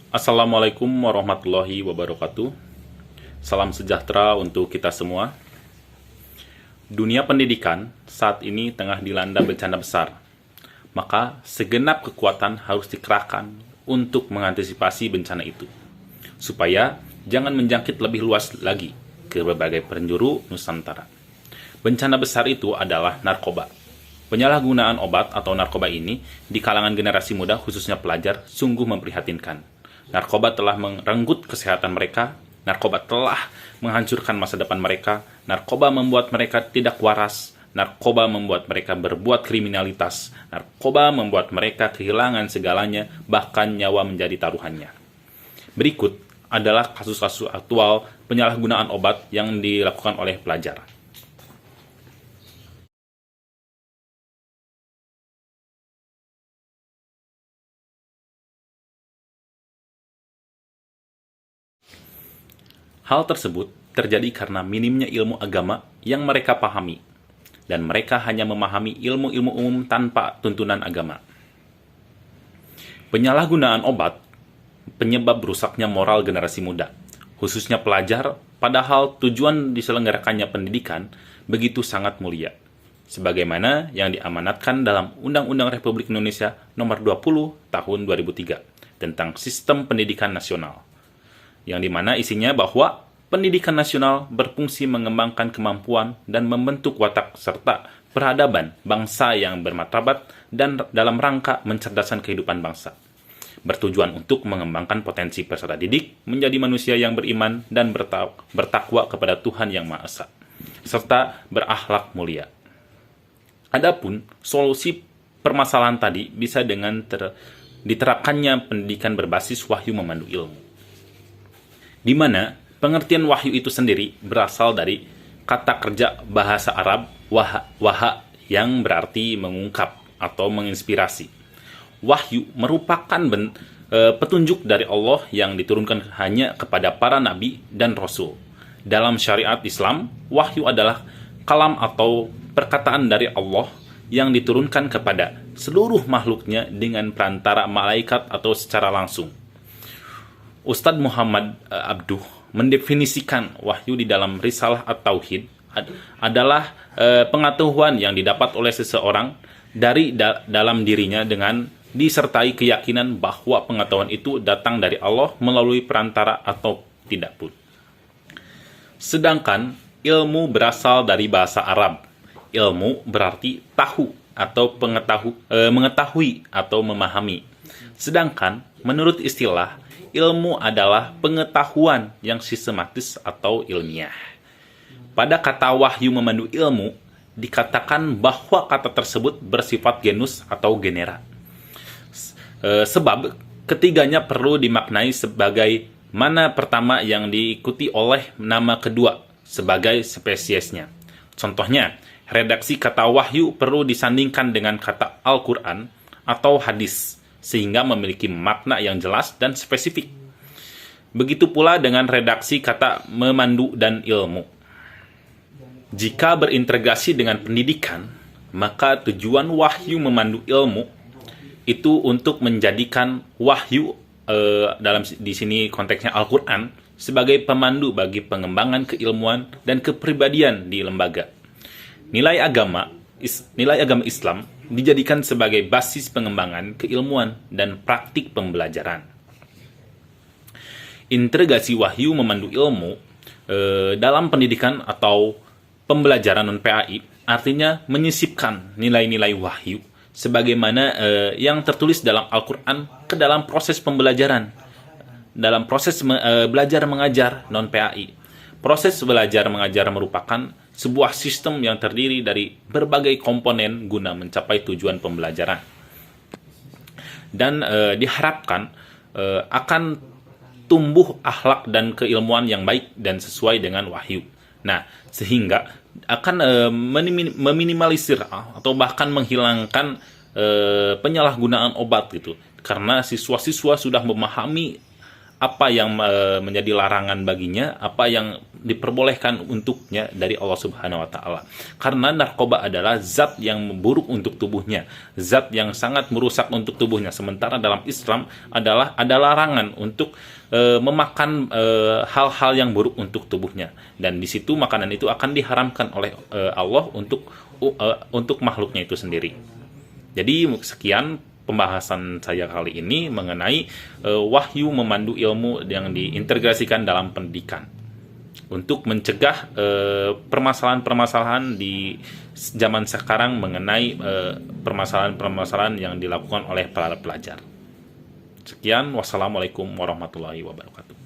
Assalamualaikum warahmatullahi wabarakatuh. Salam sejahtera untuk kita semua. Dunia pendidikan saat ini tengah dilanda bencana besar. Maka segenap kekuatan harus dikerahkan untuk mengantisipasi bencana itu. Supaya jangan menjangkit lebih luas lagi ke berbagai penjuru Nusantara. Bencana besar itu adalah narkoba. Penyalahgunaan obat atau narkoba ini di kalangan generasi muda khususnya pelajar sungguh memprihatinkan. Narkoba telah merenggut kesehatan mereka, narkoba telah menghancurkan masa depan mereka, narkoba membuat mereka tidak waras, narkoba membuat mereka berbuat kriminalitas, narkoba membuat mereka kehilangan segalanya, bahkan nyawa menjadi taruhannya. Berikut adalah kasus-kasus aktual penyalahgunaan obat yang dilakukan oleh pelajar. Hal tersebut terjadi karena minimnya ilmu agama yang mereka pahami, dan mereka hanya memahami ilmu-ilmu umum tanpa tuntunan agama. Penyalahgunaan obat penyebab rusaknya moral generasi muda, khususnya pelajar, padahal tujuan diselenggarakannya pendidikan begitu sangat mulia. Sebagaimana yang diamanatkan dalam Undang-Undang Republik Indonesia Nomor 20 Tahun 2003 tentang Sistem Pendidikan Nasional, yang dimana isinya bahwa pendidikan nasional berfungsi mengembangkan kemampuan dan membentuk watak serta peradaban bangsa yang bermartabat dan dalam rangka mencerdaskan kehidupan bangsa. Bertujuan untuk mengembangkan potensi peserta didik menjadi manusia yang beriman dan bertakwa kepada Tuhan Yang Maha Esa, serta berakhlak mulia. Adapun solusi permasalahan tadi bisa dengan diterapkannya pendidikan berbasis wahyu memandu ilmu, di mana pengertian wahyu itu sendiri berasal dari kata kerja bahasa Arab waha yang berarti mengungkap atau menginspirasi. Wahyu merupakan petunjuk dari Allah yang diturunkan hanya kepada para nabi dan rasul. Dalam syariat Islam, wahyu adalah kalam atau perkataan dari Allah yang diturunkan kepada seluruh makhluknya dengan perantara malaikat atau secara langsung. Ustadz Muhammad Abduh mendefinisikan wahyu di dalam Risalah At-Tauhid adalah pengetahuan yang didapat oleh seseorang dari dalam dirinya dengan disertai keyakinan bahwa pengetahuan itu datang dari Allah melalui perantara atau tidak pun. Sedangkan ilmu berasal dari bahasa Arab. Ilmu berarti tahu atau mengetahui atau memahami. Sedangkan menurut istilah, ilmu adalah pengetahuan yang sistematis atau ilmiah. Pada kata wahyu memandu ilmu, dikatakan bahwa kata tersebut bersifat genus atau genera. Sebab ketiganya perlu dimaknai sebagai mana pertama yang diikuti oleh nama kedua sebagai spesiesnya. Contohnya, redaksi kata wahyu perlu disandingkan dengan kata Al-Quran atau hadis, sehingga memiliki makna yang jelas dan spesifik. Begitu pula dengan redaksi kata memandu dan ilmu. Jika berintegrasi dengan pendidikan, maka tujuan wahyu memandu ilmu itu untuk menjadikan wahyu di sini konteksnya Al-Quran sebagai pemandu bagi pengembangan keilmuan dan kepribadian di lembaga. Nilai agama Islam dijadikan sebagai basis pengembangan keilmuan dan praktik pembelajaran. Integrasi wahyu memandu ilmu dalam pendidikan atau pembelajaran non-PAI artinya menyisipkan nilai-nilai wahyu sebagaimana yang tertulis dalam Al-Quran ke dalam proses pembelajaran, dalam proses belajar mengajar non-PAI. Proses belajar mengajar merupakan sebuah sistem yang terdiri dari berbagai komponen guna mencapai tujuan pembelajaran. Dan diharapkan akan tumbuh akhlak dan keilmuan yang baik dan sesuai dengan wahyu. Nah, sehingga akan meminimalisir atau bahkan menghilangkan penyalahgunaan obat gitu. Karena siswa-siswa sudah memahami apa yang menjadi larangan baginya, apa yang diperbolehkan untuknya dari Allah Subhanahu wa taala. Karena narkoba adalah zat yang buruk untuk tubuhnya, zat yang sangat merusak untuk tubuhnya. Sementara dalam Islam ada larangan untuk memakan hal-hal yang buruk untuk tubuhnya, dan di situ makanan itu akan diharamkan oleh Allah untuk makhluknya itu sendiri. Jadi sekian pembahasan saya kali ini mengenai wahyu memandu ilmu yang diintegrasikan dalam pendidikan untuk mencegah permasalahan-permasalahan di zaman sekarang mengenai permasalahan-permasalahan yang dilakukan oleh para pelajar. Sekian, wassalamualaikum warahmatullahi wabarakatuh.